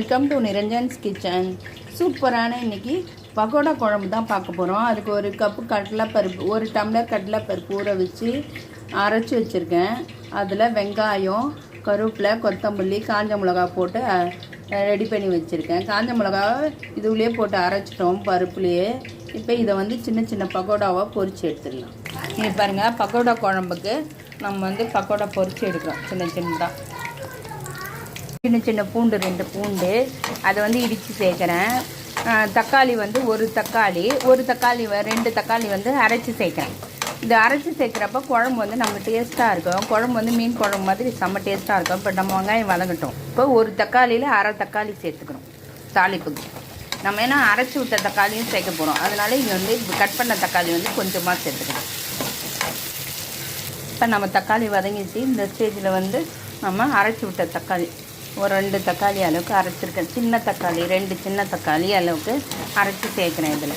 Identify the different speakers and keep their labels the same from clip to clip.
Speaker 1: Welcome to நிரஞ்சன்ஸ் kitchen. சூப்பரான இன்றைக்கி பக்கோடா குழம்பு தான் பார்க்க போகிறோம். அதுக்கு ஒரு கப்பு கடலைப்பருப்பு, ஒரு டம்ளர் கடலைப்பருப்பு ஊற வச்சு அரைச்சி வச்சுருக்கேன். அதில் வெங்காயம், கருவேப்பிலை, கொத்தமல்லி, காஞ்ச மிளகா போட்டு ரெடி பண்ணி வச்சுருக்கேன். காஞ்ச மிளகாவை இதுலேயே போட்டு அரைச்சிட்டோம் பருப்புலேயே. இப்போ இதை சின்ன சின்ன பக்கோடாவாக பொரித்து எடுத்துடலாம். இது பாருங்கள், பக்கோடா குழம்புக்கு நம்ம பக்கோடா பொரித்து எடுக்கிறோம். சின்ன சின்ன பூண்டு 2 பூண்டு அதை இடித்து சேர்க்குறேன். தக்காளி ஒரு தக்காளி 2 தக்காளி அரைச்சி சேர்க்குறேன். இது அரைச்சி சேர்க்குறப்ப குழம்பு நம்ம டேஸ்ட்டாக இருக்கும். குழம்பு மீன் குழம்பு மாதிரி செம்ம டேஸ்ட்டாக இருக்கும். இப்போ நம்ம வெங்காயம் வதங்கட்டும். இப்போ ஒரு தக்காளியில் அரை தக்காளி சேர்த்துக்கிறோம் தாளிப்புக்கு. நம்ம ஏன்னா அரைச்சி விட்ட தக்காளியும் சேர்க்க போகிறோம். அதனால இங்கே கட் பண்ண தக்காளி கொஞ்சமாக சேர்த்துக்கிறோம். இப்போ நம்ம தக்காளி வதங்கிச்சு. இந்த ஸ்டேஜில் நம்ம அரைச்சி விட்ட தக்காளி ஒரு 2 தக்காளி அளவுக்கு அரைச்சிருக்கேன். சின்ன தக்காளி 2 சின்ன தக்காளி அளவுக்கு அரைச்சி சேர்க்குறேன். இதில்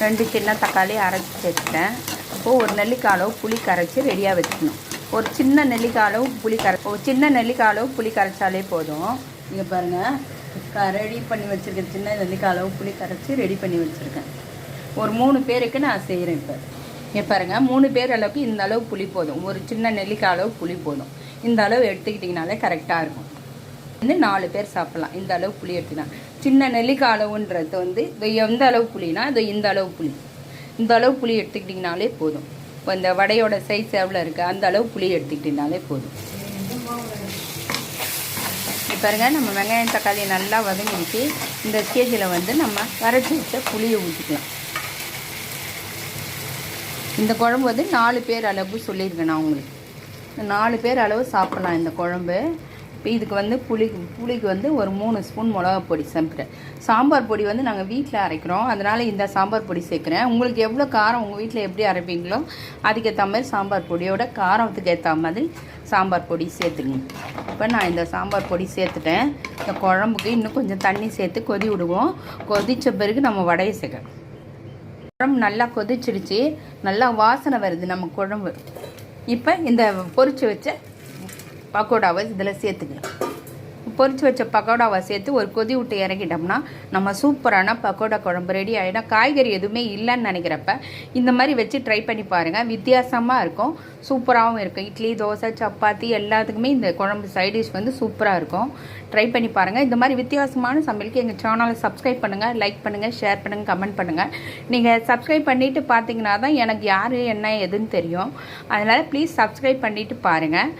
Speaker 1: 2 சின்ன தக்காளி அரைச்சி சேர்த்துட்டேன். இப்போது ஒரு நெல்லிக்காய் அளவு புளி கரைச்சி ரெடியாக வச்சுக்கணும். ஒரு சின்ன நெல்லிக்காய் அளவு புளி கரைச்சாலே போதும். இங்கே பாருங்கள், ரெடி பண்ணி வச்சுருக்கேன். சின்ன நெல்லிக்காய் அளவு புளி கரைச்சி ரெடி பண்ணி வச்சுருக்கேன். ஒரு 3 பேருக்கு நான் செய்கிறேன். இப்போ இங்கே பாருங்கள், 3 பேர் அளவுக்கு இந்த அளவு புளி போதும். ஒரு சின்ன நெல்லிக்காய் அளவு புளி போதும். இந்த அளவு எடுத்துக்கிட்டிங்கனாலே கரெக்டாக இருக்கும். 4 பேர் சாப்பிட்லாம். இந்த அளவு புளி எடுத்துக்கலாம். சின்ன நெல்லிக்காய் அளவுன்றது இது எந்த அளவு புளினா இது இந்த அளவு புளி. இந்த அளவு புளி எடுத்துக்கிட்டிங்கனாலே போதும். இப்போ இந்த வடையோட சைஸ் எவ்வளோ இருக்குது அந்த அளவு புளி எடுத்துக்கிட்டிங்கனாலே போதும். இப்போ பாருங்கள், நம்ம வெங்காயம் தக்காளி நல்லா வதங்கிடுச்சு. இந்த ஸ்டேஜில் நம்ம கரைச்சி வச்ச புளியை ஊற்றிக்கலாம். இந்த குழம்பு 4 பேர் அளவு சொல்லியிருக்கேன் நான் உங்களுக்கு. 4 பேர் அளவு சாப்பிட்லாம் இந்த குழம்பு. இப்போ இதுக்கு புளிக்கு ஒரு 3 ஸ்பூன் மிளகா பொடி சேர்த்துட்டேன். சாம்பார் பொடி நாங்கள் வீட்டில் அரைக்கிறோம். அதனால் இந்த சாம்பார் பொடி சேர்க்குறேன். உங்களுக்கு எவ்வளோ காரம் உங்கள் வீட்டில் எப்படி அரைப்பீங்களோ அதுக்கேற்ற மாதிரி சாம்பார் பொடியோட காரத்துக்கு ஏற்ற மாதிரி சாம்பார் பொடி சேர்த்துங்க. இப்போ நான் இந்த சாம்பார் பொடி சேர்த்துட்டேன். இந்த குழம்புக்கு இன்னும் கொஞ்சம் தண்ணி சேர்த்து கொதி விடுவோம். கொதித்த பிறகு நம்ம வடையை சேர்க்கணும். குழம்பு நல்லா கொதிச்சிடுச்சு. நல்லா வாசனை வருது நம்ம குழம்பு. இப்போ இந்த பொரிச்சு வச்ச பக்கோடாவை இதில் சேர்த்துக்கலாம். பொரிச்சு வச்ச பக்கோடாவை சேர்த்து ஒரு கொதி விட்டு இறக்கிட்டோம்னா நம்ம சூப்பரான பக்கோடா குழம்பு ரெடி ஆகிடும். காய்கறி எதுவுமே இல்லைன்னு நினைக்கிறப்ப இந்த மாதிரி வச்சு ட்ரை பண்ணி பாருங்கள். வித்தியாசமாக இருக்கும், சூப்பராகவும் இருக்கும். இட்லி, தோசை, சப்பாத்தி எல்லாத்துக்குமே இந்த குழம்பு சைடிஷ் சூப்பராக இருக்கும். ட்ரை பண்ணி பாருங்கள். இந்த மாதிரி வித்தியாசமான சமையலுக்கு எங்கள் சேனலை சப்ஸ்கிரைப் பண்ணுங்கள், லைக் பண்ணுங்கள், ஷேர் பண்ணுங்கள், கமெண்ட் பண்ணுங்கள். நீங்கள் சப்ஸ்கிரைப் பண்ணிவிட்டு பார்த்தீங்கன்னா தான் எனக்கு யார் என்ன எதுன்னு தெரியும். அதனால் ப்ளீஸ் சப்ஸ்கிரைப் பண்ணிவிட்டு பாருங்கள்,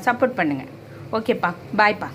Speaker 1: சப்போர்ட் பண்ணுங்கள். ஓகேப்பா, பாய்ப்பா.